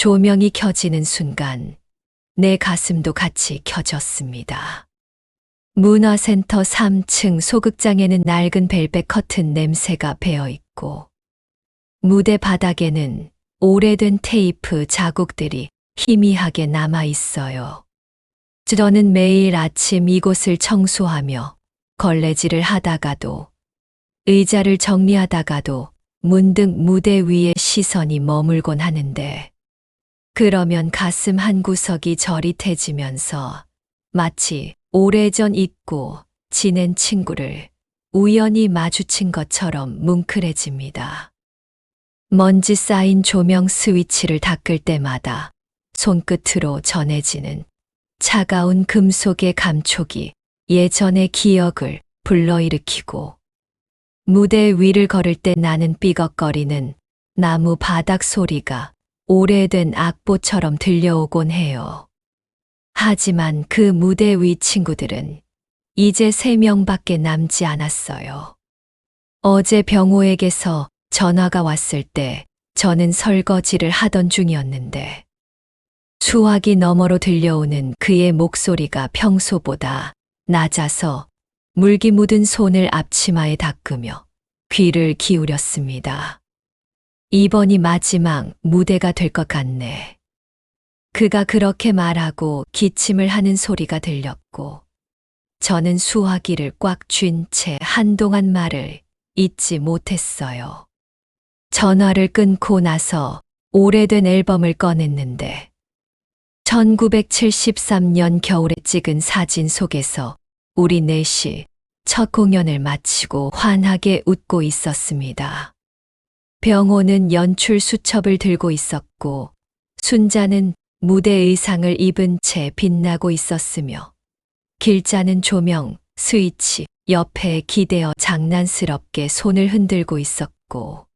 조명이 켜지는 순간 내 가슴도 같이 켜졌습니다. 문화센터 3층 소극장에는 낡은 벨벳 커튼 냄새가 배어 있고 무대 바닥에는 오래된 테이프 자국들이 희미하게 남아 있어요. 저는 매일 아침 이곳을 청소하며 걸레질을 하다가도 의자를 정리하다가도 문득 무대 위에 시선이 머물곤 하는데 그러면 가슴 한 구석이 저릿해지면서 마치 오래전 잊고 지낸 친구를 우연히 마주친 것처럼 뭉클해집니다. 먼지 쌓인 조명 스위치를 닦을 때마다 손끝으로 전해지는 차가운 금속의 감촉이 예전의 기억을 불러일으키고 무대 위를 걸을 때 나는 삐걱거리는 나무 바닥 소리가 오래된 악보처럼 들려오곤 해요. 하지만 그 무대 위 친구들은 이제 3명밖에 남지 않았어요. 어제 병호에게서 전화가 왔을 때 저는 설거지를 하던 중이었는데 수화기 너머로 들려오는 그의 목소리가 평소보다 낮아서 물기 묻은 손을 앞치마에 닦으며 귀를 기울였습니다. 이번이 마지막 무대가 될 것 같네. 그가 그렇게 말하고 기침을 하는 소리가 들렸고 저는 수화기를 꽉 쥔 채 한동안 말을 잇지 못했어요. 전화를 끊고 나서 오래된 앨범을 꺼냈는데 1973년 겨울에 찍은 사진 속에서 우리 넷이 첫 공연을 마치고 환하게 웃고 있었습니다. 병호는 연출 수첩을 들고 있었고 순자는 무대 의상을 입은 채 빛나고 있었으며 길자는 조명, 스위치 옆에 기대어 장난스럽게 손을 흔들고 있었고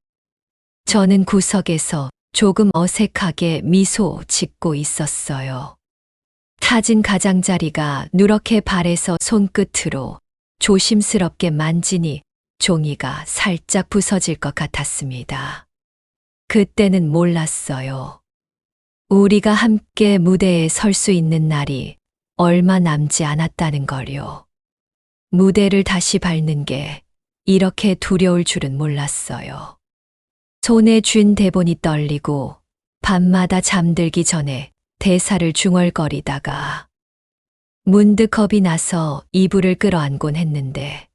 저는 구석에서 조금 어색하게 미소 짓고 있었어요. 타진 가장자리가 누렇게 발에서 손끝으로 조심스럽게 만지니 종이가 살짝 부서질 것 같았습니다. 그때는 몰랐어요. 우리가 함께 무대에 설 수 있는 날이 얼마 남지 않았다는 걸요. 무대를 다시 밟는 게 이렇게 두려울 줄은 몰랐어요. 손에 쥔 대본이 떨리고 밤마다 잠들기 전에 대사를 중얼거리다가 문득 겁이 나서 이불을 끌어안곤 했는데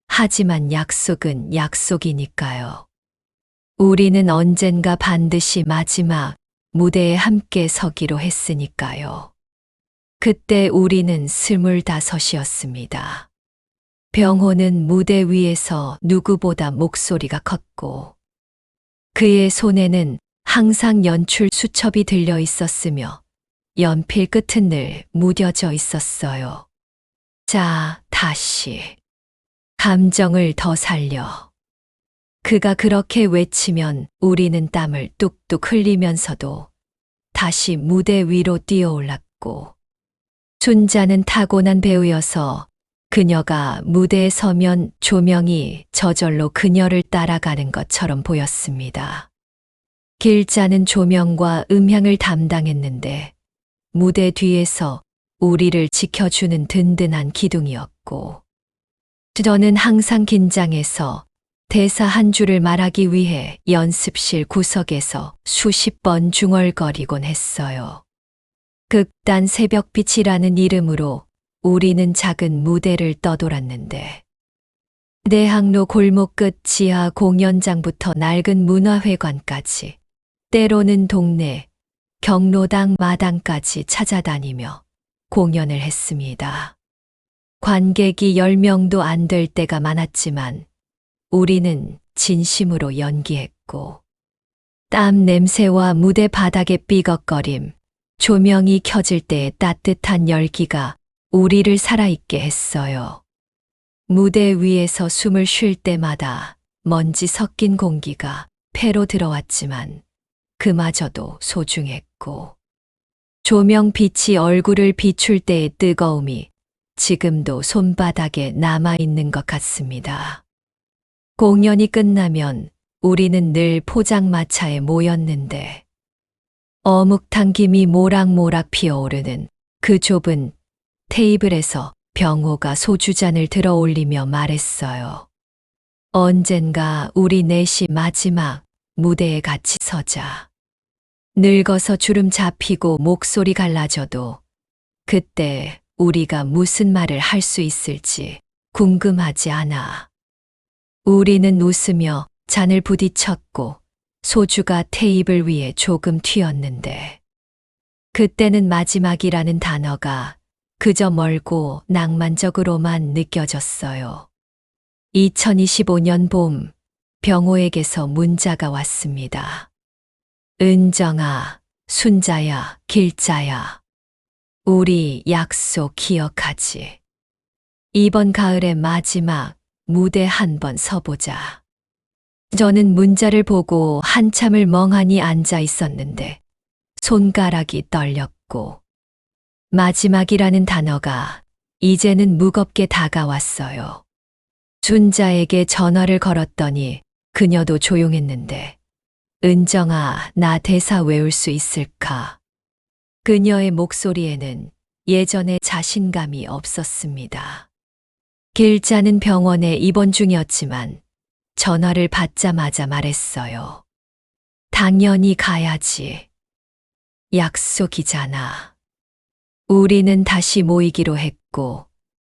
하지만 약속은 약속이니까요. 우리는 언젠가 반드시 마지막 무대에 함께 서기로 했으니까요. 그때 우리는 25이었습니다. 병호는 무대 위에서 누구보다 목소리가 컸고 그의 손에는 항상 연출 수첩이 들려 있었으며 연필 끝은 늘 무뎌져 있었어요. 자, 다시. 감정을 더 살려. 그가 그렇게 외치면 우리는 땀을 뚝뚝 흘리면서도 다시 무대 위로 뛰어올랐고 순자는 타고난 배우여서 그녀가 무대에 서면 조명이 저절로 그녀를 따라가는 것처럼 보였습니다. 길자는 조명과 음향을 담당했는데 무대 뒤에서 우리를 지켜주는 든든한 기둥이었고 저는 항상 긴장해서 대사 한 줄을 말하기 위해 연습실 구석에서 수십 번 중얼거리곤 했어요. 극단 새벽빛이라는 이름으로 우리는 작은 무대를 떠돌았는데 내항로 골목 끝 지하 공연장부터 낡은 문화회관까지 때로는 동네 경로당 마당까지 찾아다니며 공연을 했습니다. 관객이 10명도 안 될 때가 많았지만 우리는 진심으로 연기했고 땀 냄새와 무대 바닥의 삐걱거림, 조명이 켜질 때의 따뜻한 열기가 우리를 살아있게 했어요. 무대 위에서 숨을 쉴 때마다 먼지 섞인 공기가 폐로 들어왔지만 그마저도 소중했고 조명 빛이 얼굴을 비출 때의 뜨거움이 지금도 손바닥에 남아있는 것 같습니다. 공연이 끝나면 우리는 늘 포장마차에 모였는데 어묵탕 김이 모락모락 피어오르는 그 좁은 테이블에서 병호가 소주잔을 들어 올리며 말했어요. 언젠가 우리 넷이 마지막 무대에 같이 서자. 늙어서 주름 잡히고 목소리 갈라져도 그때 우리가 무슨 말을 할 수 있을지 궁금하지 않아. 우리는 웃으며 잔을 부딪혔고 소주가 테이블 위에 조금 튀었는데 그때는 마지막이라는 단어가 그저 멀고 낭만적으로만 느껴졌어요. 2025년 봄, 병호에게서 문자가 왔습니다. 은정아, 순자야, 길자야. 우리 약속 기억하지? 이번 가을의 마지막 무대 한번 서보자. 저는 문자를 보고 한참을 멍하니 앉아 있었는데 손가락이 떨렸고 마지막이라는 단어가 이제는 무겁게 다가왔어요. 순자에게 전화를 걸었더니 그녀도 조용했는데 은정아, 나 대사 외울 수 있을까? 그녀의 목소리에는 예전의 자신감이 없었습니다. 길자는 병원에 입원 중이었지만 전화를 받자마자 말했어요. 당연히 가야지. 약속이잖아. 우리는 다시 모이기로 했고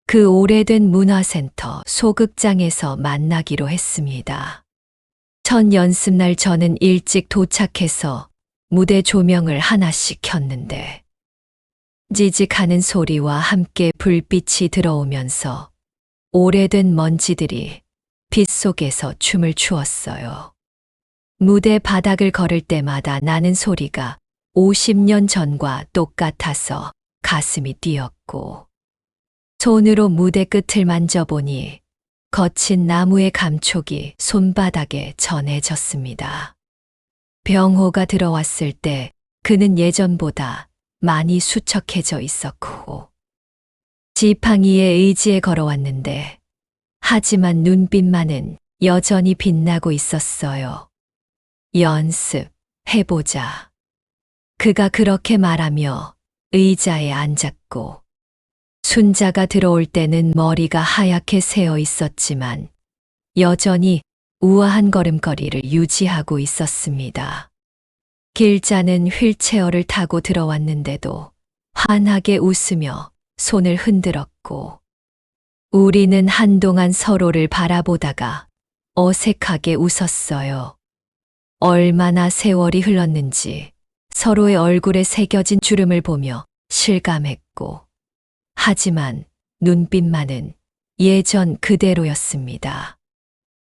그 오래된 문화센터 소극장에서 만나기로 했습니다. 첫 연습날 저는 일찍 도착해서 무대 조명을 하나씩 켰는데 지직하는 소리와 함께 불빛이 들어오면서 오래된 먼지들이 빛 속에서 춤을 추었어요. 무대 바닥을 걸을 때마다 나는 소리가 50년 전과 똑같아서 가슴이 뛰었고 손으로 무대 끝을 만져보니 거친 나무의 감촉이 손바닥에 전해졌습니다. 병호가 들어왔을 때 그는 예전보다 많이 수척해져 있었고 지팡이에 의지에 걸어왔는데 하지만 눈빛만은 여전히 빛나고 있었어요. 연습해보자. 그가 그렇게 말하며 의자에 앉았고 순자가 들어올 때는 머리가 하얗게 새어 있었지만 여전히 우아한 걸음걸이를 유지하고 있었습니다. 길자는 휠체어를 타고 들어왔는데도 환하게 웃으며 손을 흔들었고 우리는 한동안 서로를 바라보다가 어색하게 웃었어요. 얼마나 세월이 흘렀는지 서로의 얼굴에 새겨진 주름을 보며 실감했고 하지만 눈빛만은 예전 그대로였습니다.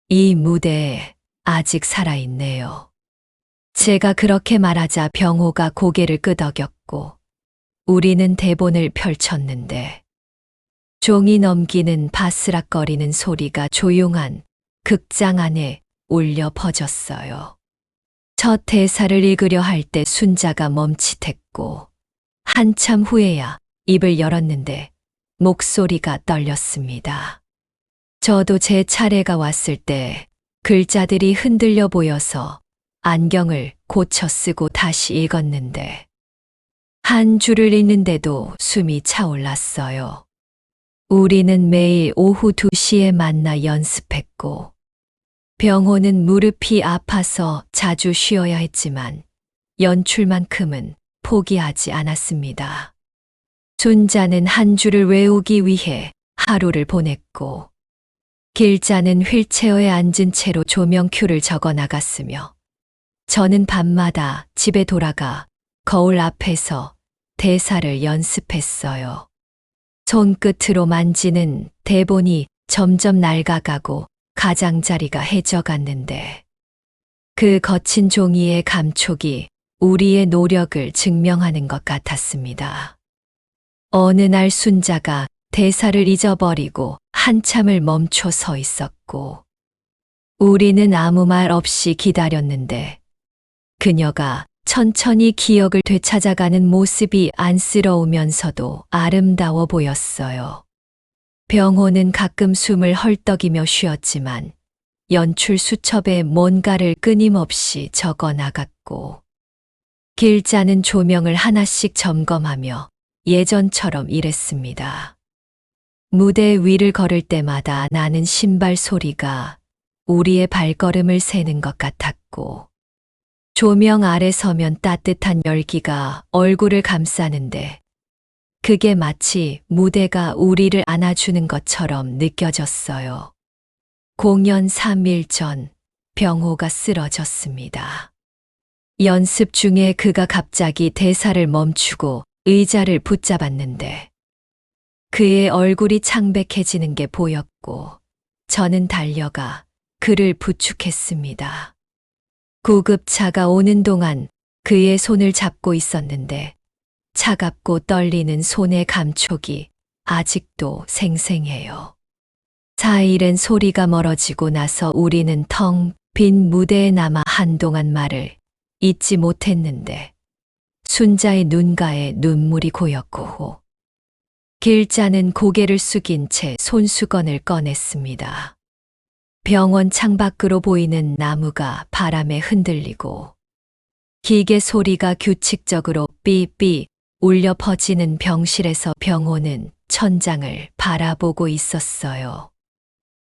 이 무대에 아직 살아있네요. 제가 그렇게 말하자 병호가 고개를 끄덕였고 우리는 대본을 펼쳤는데 종이 넘기는 바스락거리는 소리가 조용한 극장 안에 울려 퍼졌어요. 첫 대사를 읽으려 할 때 순자가 멈칫했고 한참 후에야 입을 열었는데 목소리가 떨렸습니다. 저도 제 차례가 왔을 때 글자들이 흔들려 보여서 안경을 고쳐 쓰고 다시 읽었는데 한 줄을 읽는데도 숨이 차올랐어요. 우리는 매일 오후 2시에 만나 연습했고 병호는 무릎이 아파서 자주 쉬어야 했지만 연출만큼은 포기하지 않았습니다. 순자는 한 줄을 외우기 위해 하루를 보냈고 길자는 휠체어에 앉은 채로 조명 큐를 적어 나갔으며 저는 밤마다 집에 돌아가 거울 앞에서 대사를 연습했어요. 손끝으로 만지는 대본이 점점 낡아가고 가장자리가 해져갔는데 그 거친 종이의 감촉이 우리의 노력을 증명하는 것 같았습니다. 어느 날 순자가 대사를 잊어버리고 한참을 멈춰 서 있었고 우리는 아무 말 없이 기다렸는데 그녀가 천천히 기억을 되찾아가는 모습이 안쓰러우면서도 아름다워 보였어요. 병호는 가끔 숨을 헐떡이며 쉬었지만 연출 수첩에 뭔가를 끊임없이 적어 나갔고 길자는 조명을 하나씩 점검하며 예전처럼 일했습니다. 무대 위를 걸을 때마다 나는 신발 소리가 우리의 발걸음을 세는 것 같았고, 조명 아래 서면 따뜻한 열기가 얼굴을 감싸는데, 그게 마치 무대가 우리를 안아주는 것처럼 느껴졌어요. 공연 3일 전 병호가 쓰러졌습니다. 연습 중에 그가 갑자기 대사를 멈추고 의자를 붙잡았는데 그의 얼굴이 창백해지는 게 보였고 저는 달려가 그를 부축했습니다. 구급차가 오는 동안 그의 손을 잡고 있었는데 차갑고 떨리는 손의 감촉이 아직도 생생해요. 4일엔 소리가 멀어지고 나서 우리는 텅 빈 무대에 남아 한동안 말을 잊지 못했는데 순자의 눈가에 눈물이 고였고 길자는 고개를 숙인 채 손수건을 꺼냈습니다. 병원 창밖으로 보이는 나무가 바람에 흔들리고 기계 소리가 규칙적으로 삐삐 울려 퍼지는 병실에서 병호는 천장을 바라보고 있었어요.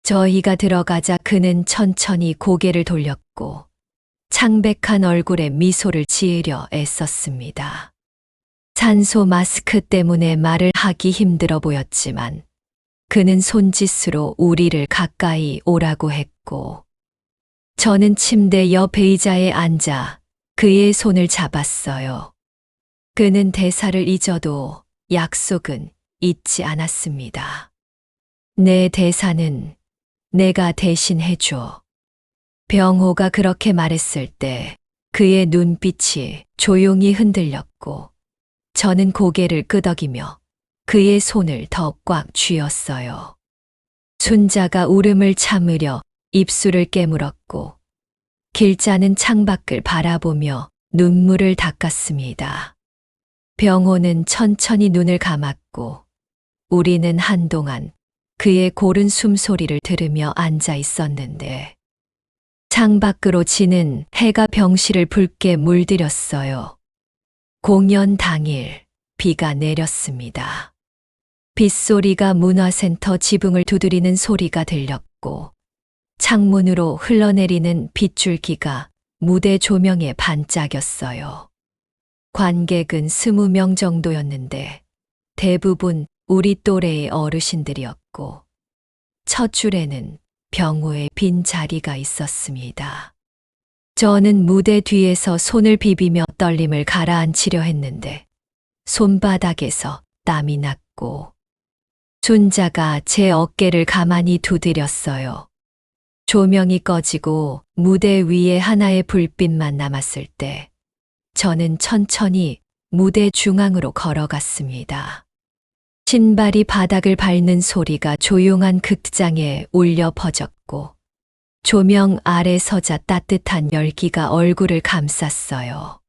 저희가 들어가자 그는 천천히 고개를 돌렸고 창백한 얼굴에 미소를 지으려 애썼습니다. 산소 마스크 때문에 말을 하기 힘들어 보였지만 그는 손짓으로 우리를 가까이 오라고 했고 저는 침대 옆 의자에 앉아 그의 손을 잡았어요. 그는 대사를 잊어도 약속은 잊지 않았습니다. 내 대사는 내가 대신 해줘. 병호가 그렇게 말했을 때 그의 눈빛이 조용히 흔들렸고 저는 고개를 끄덕이며 그의 손을 더 꽉 쥐었어요. 순자가 울음을 참으려 입술을 깨물었고 길자는 창밖을 바라보며 눈물을 닦았습니다. 병호는 천천히 눈을 감았고 우리는 한동안 그의 고른 숨소리를 들으며 앉아 있었는데 창밖으로 지는 해가 병실을 붉게 물들였어요. 공연 당일 비가 내렸습니다. 빗소리가 문화센터 지붕을 두드리는 소리가 들렸고 창문으로 흘러내리는 빗줄기가 무대 조명에 반짝였어요. 관객은 20명 정도였는데 대부분 우리 또래의 어르신들이었고 첫 줄에는 병호의 빈 자리가 있었습니다. 저는 무대 뒤에서 손을 비비며 떨림을 가라앉히려 했는데 손바닥에서 땀이 났고 순자가 제 어깨를 가만히 두드렸어요. 조명이 꺼지고 무대 위에 하나의 불빛만 남았을 때 저는 천천히 무대 중앙으로 걸어갔습니다. 신발이 바닥을 밟는 소리가 조용한 극장에 울려 퍼졌고 조명 아래 서자 따뜻한 열기가 얼굴을 감쌌어요.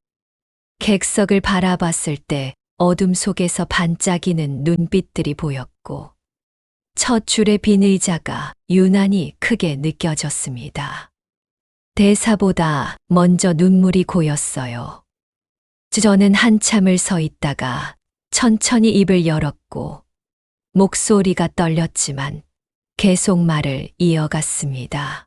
객석을 바라봤을 때 어둠 속에서 반짝이는 눈빛들이 보였고 첫 줄의 빈 의자가 유난히 크게 느껴졌습니다. 대사보다 먼저 눈물이 고였어요. 저는 한참을 서 있다가 천천히 입을 열었고 목소리가 떨렸지만 계속 말을 이어갔습니다.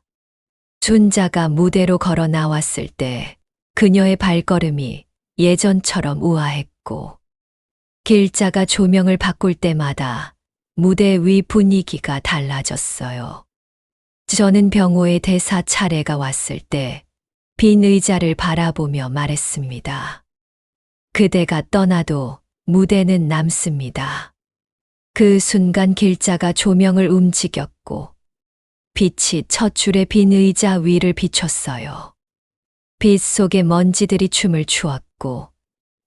순자가 무대로 걸어 나왔을 때 그녀의 발걸음이 예전처럼 우아했고 길자가 조명을 바꿀 때마다 무대 위 분위기가 달라졌어요. 저는 병호의 대사 차례가 왔을 때 빈 의자를 바라보며 말했습니다. 그대가 떠나도 무대는 남습니다. 그 순간 길자가 조명을 움직였고 빛이 첫 줄의 빈 의자 위를 비췄어요. 빛 속에 먼지들이 춤을 추었고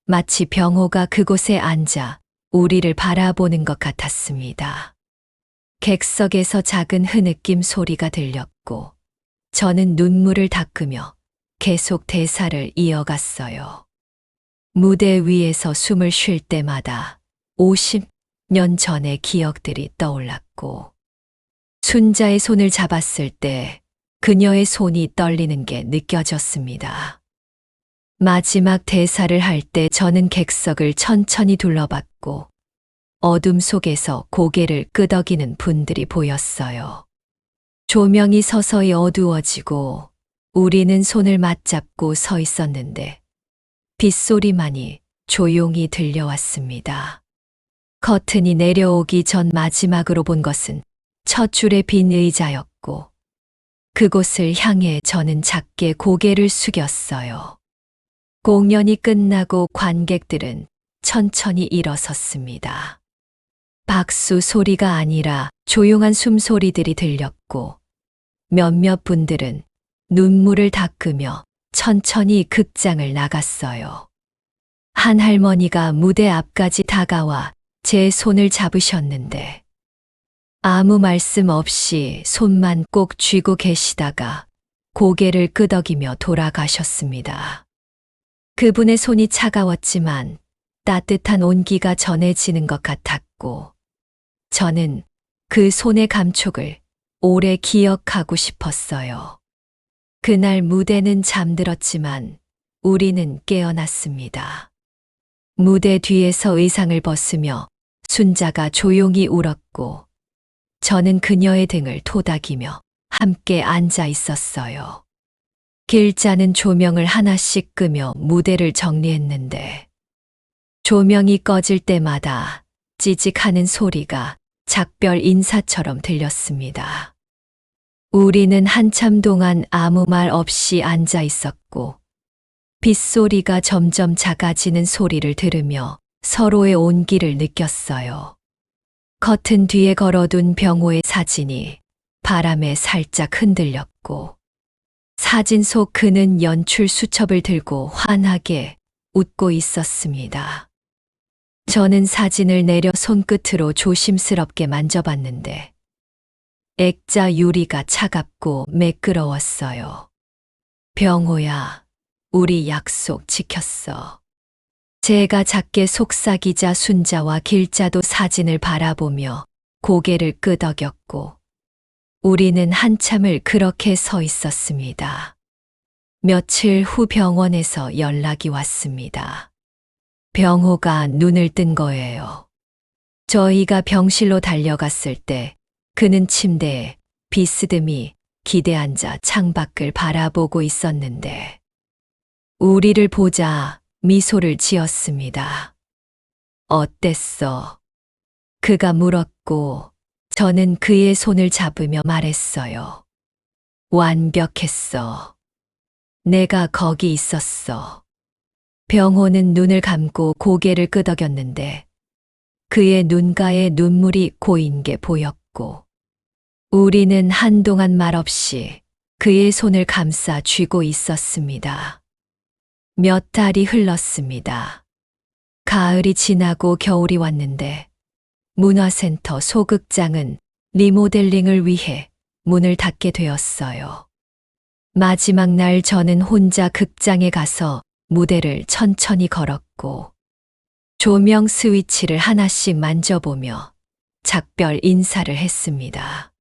마치 병호가 그곳에 앉아 우리를 바라보는 것 같았습니다. 객석에서 작은 흐느낌 소리가 들렸고 저는 눈물을 닦으며 계속 대사를 이어갔어요. 무대 위에서 숨을 쉴 때마다 50년 전의 기억들이 떠올랐고 순자의 손을 잡았을 때 그녀의 손이 떨리는 게 느껴졌습니다. 마지막 대사를 할 때 저는 객석을 천천히 둘러봤고 어둠 속에서 고개를 끄덕이는 분들이 보였어요. 조명이 서서히 어두워지고 우리는 손을 맞잡고 서 있었는데 빗소리만이 조용히 들려왔습니다. 커튼이 내려오기 전 마지막으로 본 것은 첫 줄의 빈 의자였고 그곳을 향해 저는 작게 고개를 숙였어요. 공연이 끝나고 관객들은 천천히 일어섰습니다. 박수 소리가 아니라 조용한 숨소리들이 들렸고 몇몇 분들은 눈물을 닦으며 천천히 극장을 나갔어요. 한 할머니가 무대 앞까지 다가와 제 손을 잡으셨는데 아무 말씀 없이 손만 꼭 쥐고 계시다가 고개를 끄덕이며 돌아가셨습니다. 그분의 손이 차가웠지만 따뜻한 온기가 전해지는 것 같았고 저는 그 손의 감촉을 오래 기억하고 싶었어요. 그날 무대는 잠들었지만 우리는 깨어났습니다. 무대 뒤에서 의상을 벗으며 순자가 조용히 울었고 저는 그녀의 등을 토닥이며 함께 앉아 있었어요. 길자는 조명을 하나씩 끄며 무대를 정리했는데 조명이 꺼질 때마다 찌직하는 소리가 작별 인사처럼 들렸습니다. 우리는 한참 동안 아무 말 없이 앉아 있었고 빗소리가 점점 작아지는 소리를 들으며 서로의 온기를 느꼈어요. 커튼 뒤에 걸어둔 병호의 사진이 바람에 살짝 흔들렸고 사진 속 그는 연출 수첩을 들고 환하게 웃고 있었습니다. 저는 사진을 내려 손끝으로 조심스럽게 만져봤는데 액자 유리가 차갑고 매끄러웠어요. 병호야, 우리 약속 지켰어. 제가 작게 속삭이자 순자와 길자도 사진을 바라보며 고개를 끄덕였고 우리는 한참을 그렇게 서 있었습니다. 며칠 후 병원에서 연락이 왔습니다. 병호가 눈을 뜬 거예요. 저희가 병실로 달려갔을 때 그는 침대에 비스듬히 기대앉아 창밖을 바라보고 있었는데 우리를 보자 미소를 지었습니다. 어땠어? 그가 물었고 저는 그의 손을 잡으며 말했어요. 완벽했어. 내가 거기 있었어. 병호는 눈을 감고 고개를 끄덕였는데 그의 눈가에 눈물이 고인 게 보였고 우리는 한동안 말없이 그의 손을 감싸 쥐고 있었습니다. 몇 달이 흘렀습니다. 가을이 지나고 겨울이 왔는데 문화센터 소극장은 리모델링을 위해 문을 닫게 되었어요. 마지막 날 저는 혼자 극장에 가서 무대를 천천히 걸었고 조명 스위치를 하나씩 만져보며 작별 인사를 했습니다.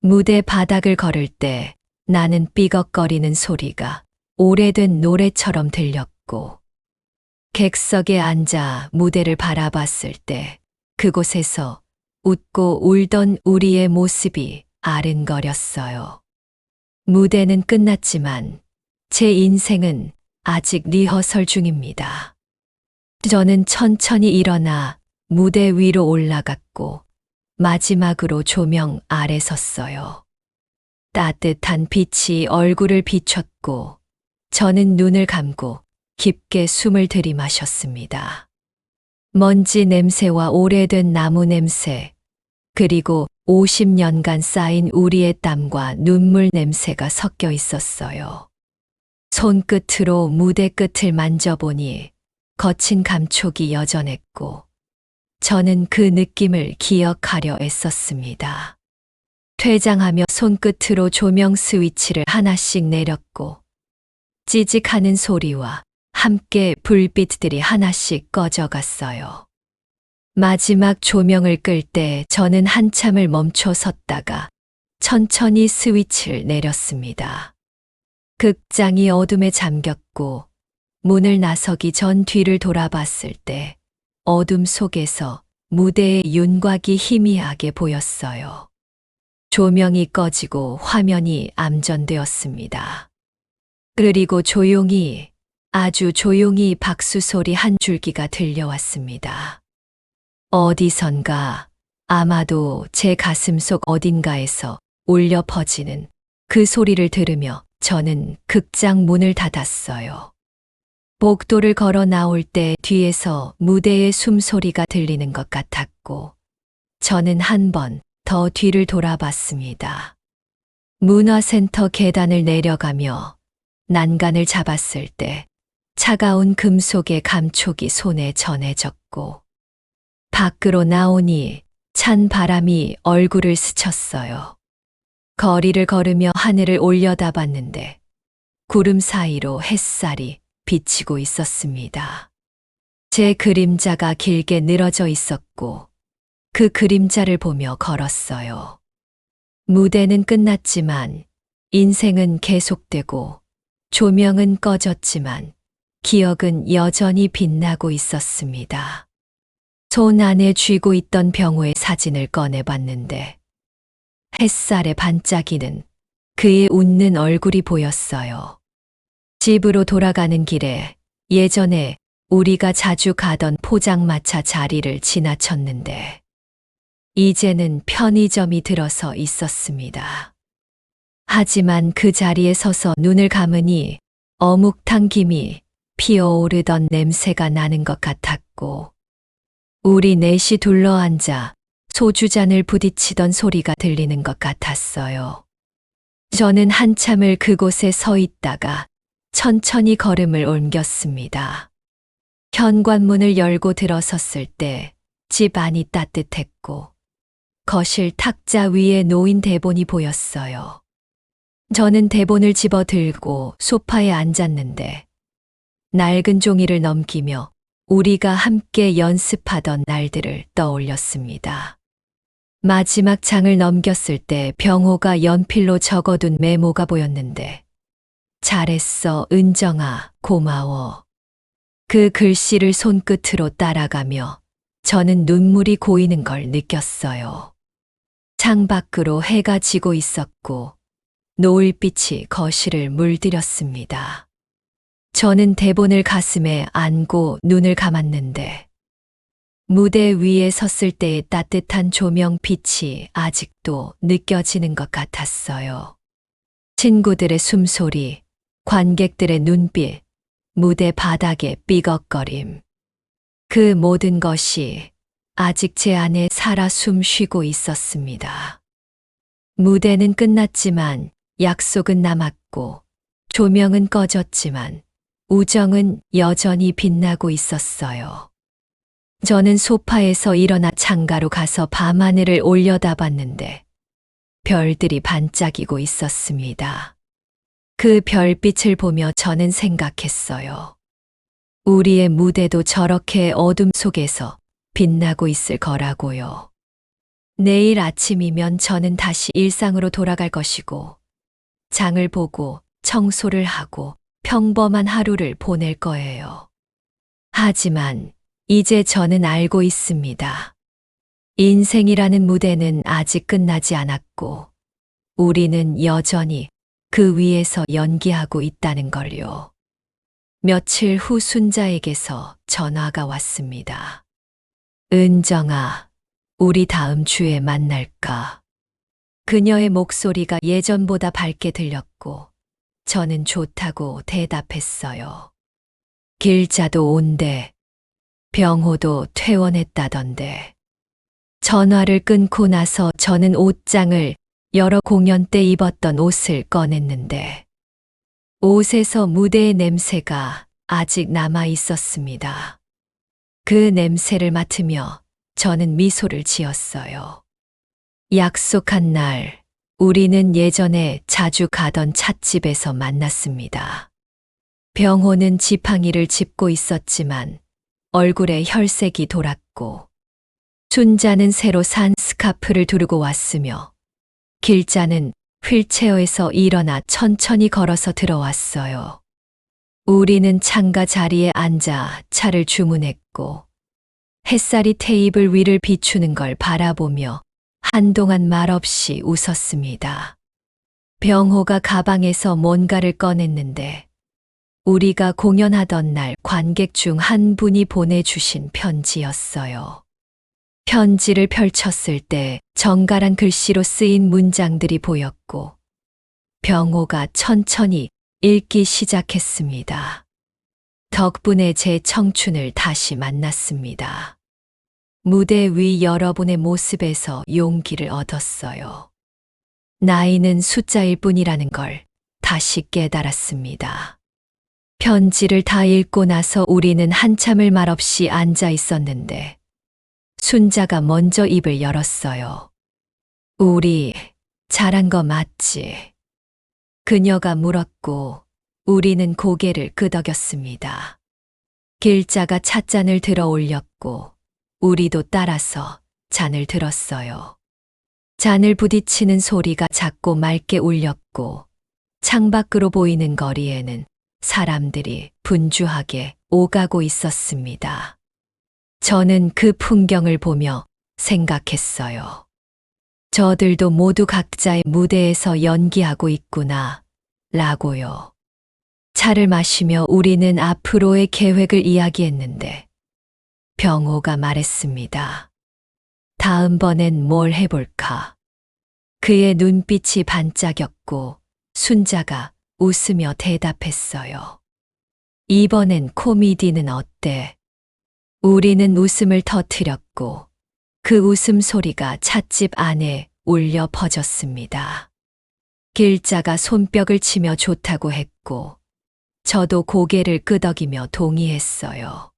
무대 바닥을 걸을 때 나는 삐걱거리는 소리가 오래된 노래처럼 들렸고 객석에 앉아 무대를 바라봤을 때 그곳에서 웃고 울던 우리의 모습이 아른거렸어요. 무대는 끝났지만 제 인생은 아직 리허설 중입니다. 저는 천천히 일어나 무대 위로 올라갔고 마지막으로 조명 아래 섰어요. 따뜻한 빛이 얼굴을 비췄고 저는 눈을 감고 깊게 숨을 들이마셨습니다. 먼지 냄새와 오래된 나무 냄새, 그리고 50년간 쌓인 우리의 땀과 눈물 냄새가 섞여 있었어요. 손끝으로 무대 끝을 만져보니 거친 감촉이 여전했고 저는 그 느낌을 기억하려 애썼습니다. 퇴장하며 손끝으로 조명 스위치를 하나씩 내렸고 찌직하는 소리와 함께 불빛들이 하나씩 꺼져갔어요. 마지막 조명을 끌 때 저는 한참을 멈춰 섰다가 천천히 스위치를 내렸습니다. 극장이 어둠에 잠겼고 문을 나서기 전 뒤를 돌아봤을 때 어둠 속에서 무대의 윤곽이 희미하게 보였어요. 조명이 꺼지고 화면이 암전되었습니다. 그리고 조용히, 아주 조용히 박수 소리 한 줄기가 들려왔습니다. 어디선가, 아마도 제 가슴속 어딘가에서 울려 퍼지는 그 소리를 들으며 저는 극장 문을 닫았어요. 복도를 걸어 나올 때 뒤에서 무대의 숨소리가 들리는 것 같았고, 저는 한 번 더 뒤를 돌아봤습니다. 문화센터 계단을 내려가며 난간을 잡았을 때 차가운 금속의 감촉이 손에 전해졌고, 밖으로 나오니 찬 바람이 얼굴을 스쳤어요. 거리를 걸으며 하늘을 올려다봤는데 구름 사이로 햇살이 비치고 있었습니다. 제 그림자가 길게 늘어져 있었고 그 그림자를 보며 걸었어요. 무대는 끝났지만 인생은 계속되고 조명은 꺼졌지만 기억은 여전히 빛나고 있었습니다. 손 안에 쥐고 있던 병호의 사진을 꺼내봤는데 햇살에 반짝이는 그의 웃는 얼굴이 보였어요. 집으로 돌아가는 길에 예전에 우리가 자주 가던 포장마차 자리를 지나쳤는데 이제는 편의점이 들어서 있었습니다. 하지만 그 자리에 서서 눈을 감으니 어묵탕 김이 피어오르던 냄새가 나는 것 같았고 우리 넷이 둘러앉아 소주잔을 부딪히던 소리가 들리는 것 같았어요. 저는 한참을 그곳에 서 있다가 천천히 걸음을 옮겼습니다. 현관문을 열고 들어섰을 때 집 안이 따뜻했고 거실 탁자 위에 놓인 대본이 보였어요. 저는 대본을 집어 들고 소파에 앉았는데 낡은 종이를 넘기며 우리가 함께 연습하던 날들을 떠올렸습니다. 마지막 장을 넘겼을 때 병호가 연필로 적어둔 메모가 보였는데 잘했어, 은정아, 고마워. 그 글씨를 손끝으로 따라가며 저는 눈물이 고이는 걸 느꼈어요. 창밖으로 해가 지고 있었고 노을빛이 거실을 물들였습니다. 저는 대본을 가슴에 안고 눈을 감았는데 무대 위에 섰을 때의 따뜻한 조명빛이 아직도 느껴지는 것 같았어요. 친구들의 숨소리, 관객들의 눈빛, 무대 바닥의 삐걱거림. 그 모든 것이 아직 제 안에 살아 숨 쉬고 있었습니다. 무대는 끝났지만 약속은 남았고 조명은 꺼졌지만 우정은 여전히 빛나고 있었어요. 저는 소파에서 일어나 창가로 가서 밤하늘을 올려다봤는데 별들이 반짝이고 있었습니다. 그 별빛을 보며 저는 생각했어요. 우리의 무대도 저렇게 어둠 속에서 빛나고 있을 거라고요. 내일 아침이면 저는 다시 일상으로 돌아갈 것이고 장을 보고 청소를 하고 평범한 하루를 보낼 거예요. 하지만 이제 저는 알고 있습니다. 인생이라는 무대는 아직 끝나지 않았고 우리는 여전히 그 위에서 연기하고 있다는 걸요. 며칠 후 순자에게서 전화가 왔습니다. 은정아, 우리 다음 주에 만날까? 그녀의 목소리가 예전보다 밝게 들렸고 저는 좋다고 대답했어요. 길자도 온대. 병호도 퇴원했다던데. 전화를 끊고 나서 저는 옷장을 열어 공연 때 입었던 옷을 꺼냈는데 옷에서 무대의 냄새가 아직 남아 있었습니다. 그 냄새를 맡으며 저는 미소를 지었어요. 약속한 날, 우리는 예전에 자주 가던 찻집에서 만났습니다. 병호는 지팡이를 짚고 있었지만 얼굴에 혈색이 돌았고 순자는 새로 산 스카프를 두르고 왔으며 길자는 휠체어에서 일어나 천천히 걸어서 들어왔어요. 우리는 창가 자리에 앉아 차를 주문했고 햇살이 테이블 위를 비추는 걸 바라보며 한동안 말없이 웃었습니다. 병호가 가방에서 뭔가를 꺼냈는데 우리가 공연하던 날 관객 중 한 분이 보내주신 편지였어요. 편지를 펼쳤을 때 정갈한 글씨로 쓰인 문장들이 보였고 병호가 천천히 읽기 시작했습니다. 덕분에 제 청춘을 다시 만났습니다. 무대 위 여러분의 모습에서 용기를 얻었어요. 나이는 숫자일 뿐이라는 걸 다시 깨달았습니다. 편지를 다 읽고 나서 우리는 한참을 말없이 앉아 있었는데 순자가 먼저 입을 열었어요. 우리 잘한 거 맞지? 그녀가 물었고 우리는 고개를 끄덕였습니다. 길자가 찻잔을 들어 올렸고 우리도 따라서 잔을 들었어요. 잔을 부딪히는 소리가 작고 맑게 울렸고 창밖으로 보이는 거리에는 사람들이 분주하게 오가고 있었습니다. 저는 그 풍경을 보며 생각했어요. 저들도 모두 각자의 무대에서 연기하고 있구나, 라고요. 차를 마시며 우리는 앞으로의 계획을 이야기했는데 병호가 말했습니다. 다음번엔 뭘 해볼까? 그의 눈빛이 반짝였고 순자가 웃으며 대답했어요. 이번엔 코미디는 어때? 우리는 웃음을 터뜨렸고 그 웃음소리가 찻집 안에 울려 퍼졌습니다. 길자가 손뼉을 치며 좋다고 했고 저도 고개를 끄덕이며 동의했어요.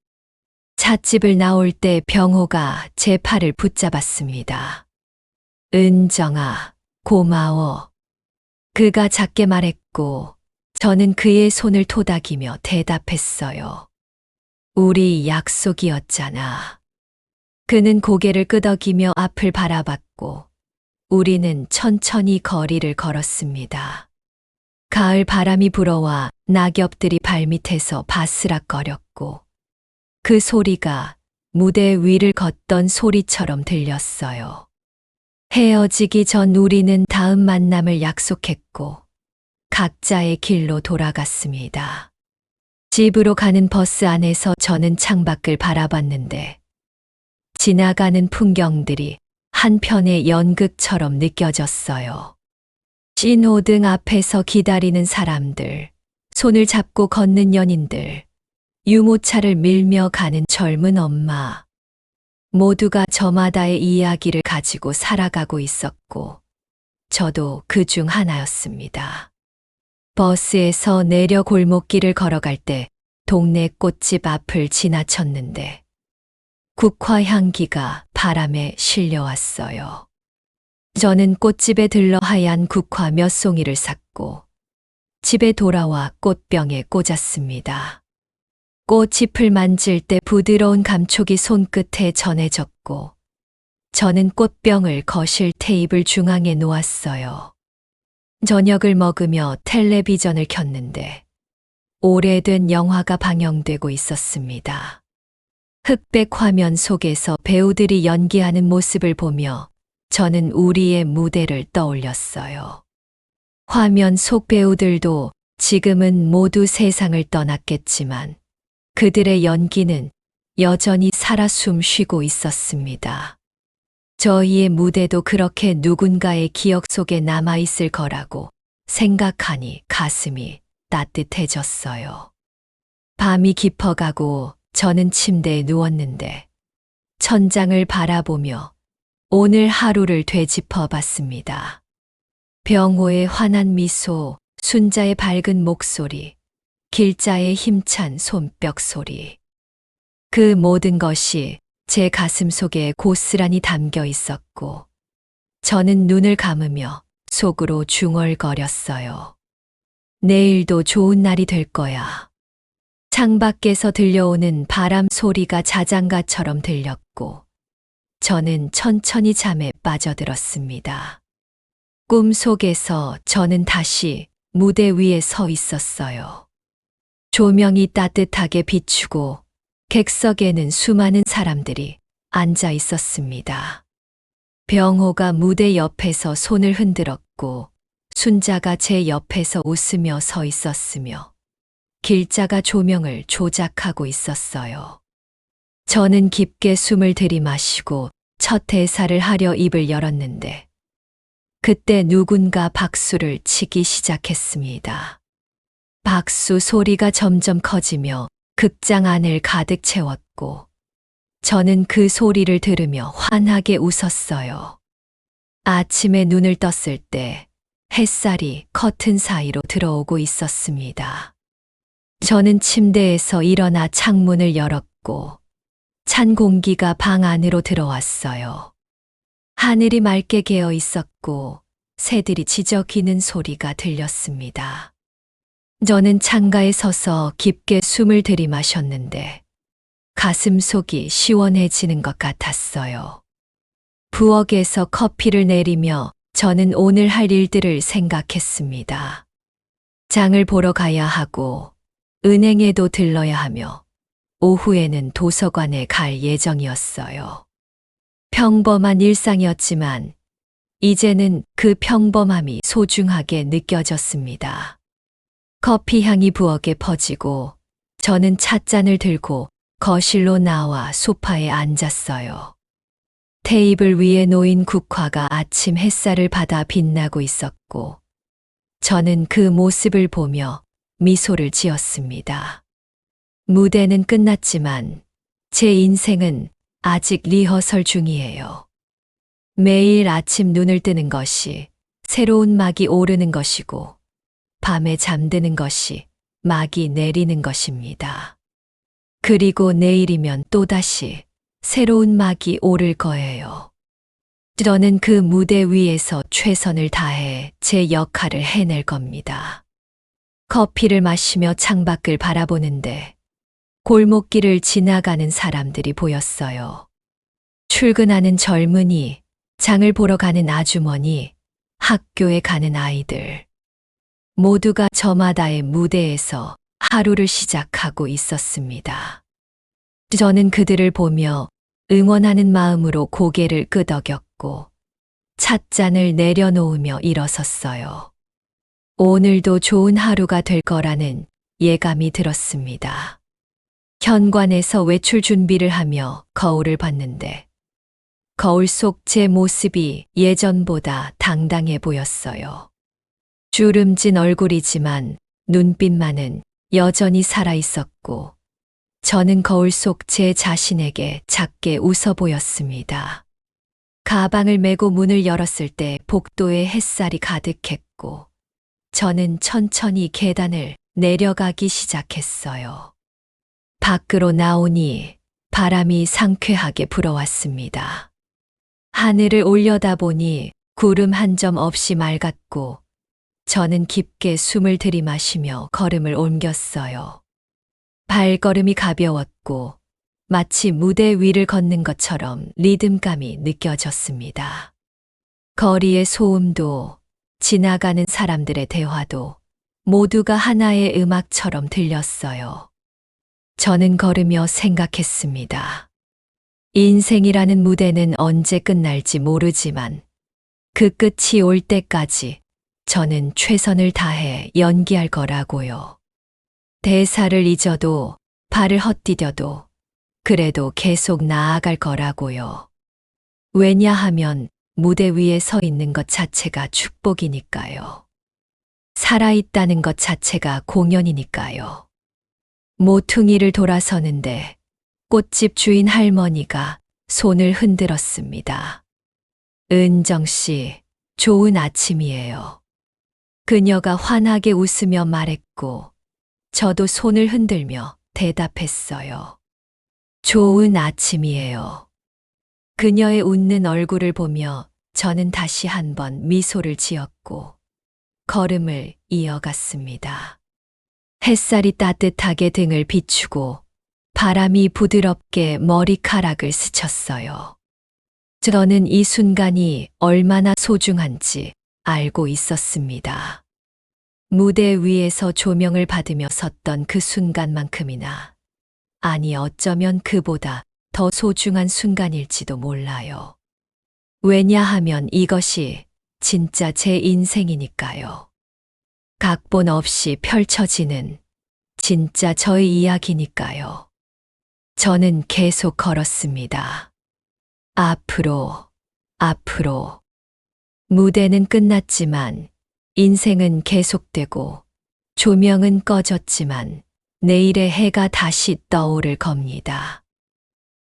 찻집을 나올 때 병호가 제 팔을 붙잡았습니다. 은정아, 고마워. 그가 작게 말했고 저는 그의 손을 토닥이며 대답했어요. 우리 약속이었잖아. 그는 고개를 끄덕이며 앞을 바라봤고 우리는 천천히 거리를 걸었습니다. 가을 바람이 불어와 낙엽들이 발밑에서 바스락거렸고 그 소리가 무대 위를 걷던 소리처럼 들렸어요. 헤어지기 전 우리는 다음 만남을 약속했고 각자의 길로 돌아갔습니다. 집으로 가는 버스 안에서 저는 창밖을 바라봤는데 지나가는 풍경들이 한편의 연극처럼 느껴졌어요. 신호등 앞에서 기다리는 사람들, 손을 잡고 걷는 연인들, 유모차를 밀며 가는 젊은 엄마. 모두가 저마다의 이야기를 가지고 살아가고 있었고 저도 그 중 하나였습니다. 버스에서 내려 골목길을 걸어갈 때 동네 꽃집 앞을 지나쳤는데 국화 향기가 바람에 실려왔어요. 저는 꽃집에 들러 하얀 국화 몇 송이를 샀고 집에 돌아와 꽃병에 꽂았습니다. 꽃잎을 만질 때 부드러운 감촉이 손끝에 전해졌고 저는 꽃병을 거실 테이블 중앙에 놓았어요. 저녁을 먹으며 텔레비전을 켰는데 오래된 영화가 방영되고 있었습니다. 흑백 화면 속에서 배우들이 연기하는 모습을 보며 저는 우리의 무대를 떠올렸어요. 화면 속 배우들도 지금은 모두 세상을 떠났겠지만 그들의 연기는 여전히 살아 숨쉬고 있었습니다. 저희의 무대도 그렇게 누군가의 기억 속에 남아있을 거라고 생각하니 가슴이 따뜻해졌어요. 밤이 깊어가고 저는 침대에 누웠는데 천장을 바라보며 오늘 하루를 되짚어 봤습니다. 병호의 환한 미소, 순자의 밝은 목소리, 길자의 힘찬 손뼉 소리. 그 모든 것이 제 가슴 속에 고스란히 담겨 있었고 저는 눈을 감으며 속으로 중얼거렸어요. 내일도 좋은 날이 될 거야. 창밖에서 들려오는 바람 소리가 자장가처럼 들렸고 저는 천천히 잠에 빠져들었습니다. 꿈속에서 저는 다시 무대 위에 서 있었어요. 조명이 따뜻하게 비추고 객석에는 수많은 사람들이 앉아 있었습니다. 병호가 무대 옆에서 손을 흔들었고 순자가 제 옆에서 웃으며 서 있었으며 길자가 조명을 조작하고 있었어요. 저는 깊게 숨을 들이마시고 첫 대사를 하려 입을 열었는데 그때 누군가 박수를 치기 시작했습니다. 박수 소리가 점점 커지며 극장 안을 가득 채웠고 저는 그 소리를 들으며 환하게 웃었어요. 아침에 눈을 떴을 때 햇살이 커튼 사이로 들어오고 있었습니다. 저는 침대에서 일어나 창문을 열었고 찬 공기가 방 안으로 들어왔어요. 하늘이 맑게 개어 있었고 새들이 지저귀는 소리가 들렸습니다. 저는 창가에 서서 깊게 숨을 들이마셨는데 가슴속이 시원해지는 것 같았어요. 부엌에서 커피를 내리며 저는 오늘 할 일들을 생각했습니다. 장을 보러 가야 하고 은행에도 들러야 하며 오후에는 도서관에 갈 예정이었어요. 평범한 일상이었지만 이제는 그 평범함이 소중하게 느껴졌습니다. 커피 향이 부엌에 퍼지고 저는 찻잔을 들고 거실로 나와 소파에 앉았어요. 테이블 위에 놓인 국화가 아침 햇살을 받아 빛나고 있었고 저는 그 모습을 보며 미소를 지었습니다. 무대는 끝났지만 제 인생은 아직 리허설 중이에요. 매일 아침 눈을 뜨는 것이 새로운 막이 오르는 것이고 밤에 잠드는 것이 막이 내리는 것입니다. 그리고 내일이면 또다시 새로운 막이 오를 거예요. 저는 그 무대 위에서 최선을 다해 제 역할을 해낼 겁니다. 커피를 마시며 창밖을 바라보는데 골목길을 지나가는 사람들이 보였어요. 출근하는 젊은이, 장을 보러 가는 아주머니, 학교에 가는 아이들. 모두가 저마다의 무대에서 하루를 시작하고 있었습니다. 저는 그들을 보며 응원하는 마음으로 고개를 끄덕였고 찻잔을 내려놓으며 일어섰어요. 오늘도 좋은 하루가 될 거라는 예감이 들었습니다. 현관에서 외출 준비를 하며 거울을 봤는데 거울 속 제 모습이 예전보다 당당해 보였어요. 주름진 얼굴이지만 눈빛만은 여전히 살아 있었고 저는 거울 속 제 자신에게 작게 웃어 보였습니다. 가방을 메고 문을 열었을 때 복도에 햇살이 가득했고 저는 천천히 계단을 내려가기 시작했어요. 밖으로 나오니 바람이 상쾌하게 불어왔습니다. 하늘을 올려다보니 구름 한 점 없이 맑았고 저는 깊게 숨을 들이마시며 걸음을 옮겼어요. 발걸음이 가벼웠고 마치 무대 위를 걷는 것처럼 리듬감이 느껴졌습니다. 거리의 소음도 지나가는 사람들의 대화도 모두가 하나의 음악처럼 들렸어요. 저는 걸으며 생각했습니다. 인생이라는 무대는 언제 끝날지 모르지만 그 끝이 올 때까지 저는 최선을 다해 연기할 거라고요. 대사를 잊어도 발을 헛디뎌도 그래도 계속 나아갈 거라고요. 왜냐하면 무대 위에 서 있는 것 자체가 축복이니까요. 살아있다는 것 자체가 공연이니까요. 모퉁이를 돌아서는데 꽃집 주인 할머니가 손을 흔들었습니다. 은정 씨, 좋은 아침이에요. 그녀가 환하게 웃으며 말했고 저도 손을 흔들며 대답했어요. 좋은 아침이에요. 그녀의 웃는 얼굴을 보며 저는 다시 한번 미소를 지었고 걸음을 이어갔습니다. 햇살이 따뜻하게 등을 비추고 바람이 부드럽게 머리카락을 스쳤어요. 저는 이 순간이 얼마나 소중한지 알고 있었습니다. 무대 위에서 조명을 받으며 섰던 그 순간만큼이나, 아니 어쩌면 그보다 더 소중한 순간일지도 몰라요. 왜냐하면 이것이 진짜 제 인생이니까요. 각본 없이 펼쳐지는 진짜 저의 이야기니까요. 저는 계속 걸었습니다. 앞으로, 앞으로. 무대는 끝났지만 인생은 계속되고 조명은 꺼졌지만 내일의 해가 다시 떠오를 겁니다.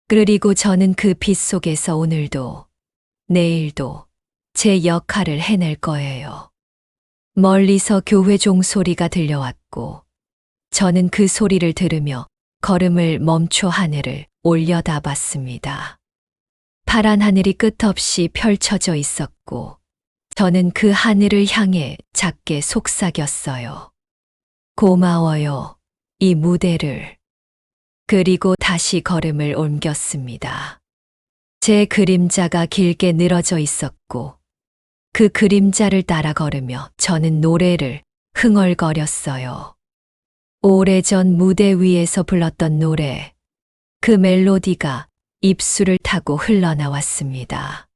그리고 저는 그 빛 속에서 오늘도 내일도 제 역할을 해낼 거예요. 멀리서 교회 종소리가 들려왔고 저는 그 소리를 들으며 걸음을 멈춰 하늘을 올려다봤습니다. 파란 하늘이 끝없이 펼쳐져 있었고 저는 그 하늘을 향해 작게 속삭였어요. 고마워요, 이 무대를. 그리고 다시 걸음을 옮겼습니다. 제 그림자가 길게 늘어져 있었고 그 그림자를 따라 걸으며 저는 노래를 흥얼거렸어요. 오래전 무대 위에서 불렀던 노래, 그 멜로디가 입술을 타고 흘러나왔습니다.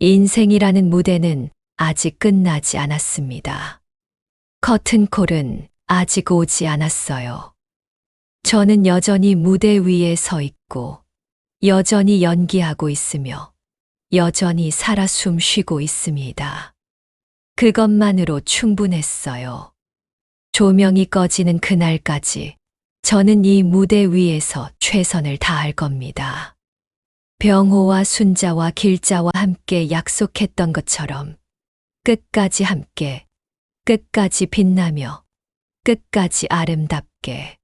인생이라는 무대는 아직 끝나지 않았습니다. 커튼콜은 아직 오지 않았어요. 저는 여전히 무대 위에 서 있고, 여전히 연기하고 있으며, 여전히 살아 숨 쉬고 있습니다. 그것만으로 충분했어요. 조명이 꺼지는 그날까지 저는 이 무대 위에서 최선을 다할 겁니다. 병호와 순자와 길자와 함께 약속했던 것처럼 끝까지 함께, 끝까지 빛나며, 끝까지 아름답게.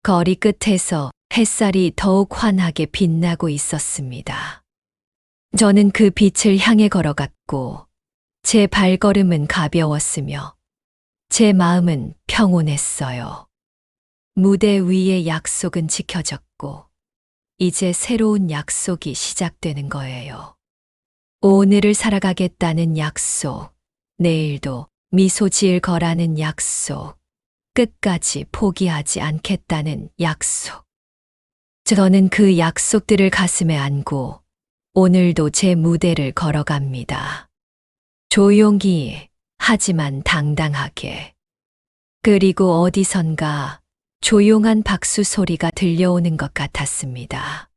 거리 끝에서 햇살이 더욱 환하게 빛나고 있었습니다. 저는 그 빛을 향해 걸어갔고, 제 발걸음은 가벼웠으며, 제 마음은 평온했어요. 무대 위의 약속은 지켜졌고, 이제 새로운 약속이 시작되는 거예요. 오늘을 살아가겠다는 약속, 내일도 미소 지을 거라는 약속, 끝까지 포기하지 않겠다는 약속. 저는 그 약속들을 가슴에 안고 오늘도 제 무대를 걸어갑니다. 조용히, 하지만 당당하게. 그리고 어디선가 조용한 박수 소리가 들려오는 것 같았습니다.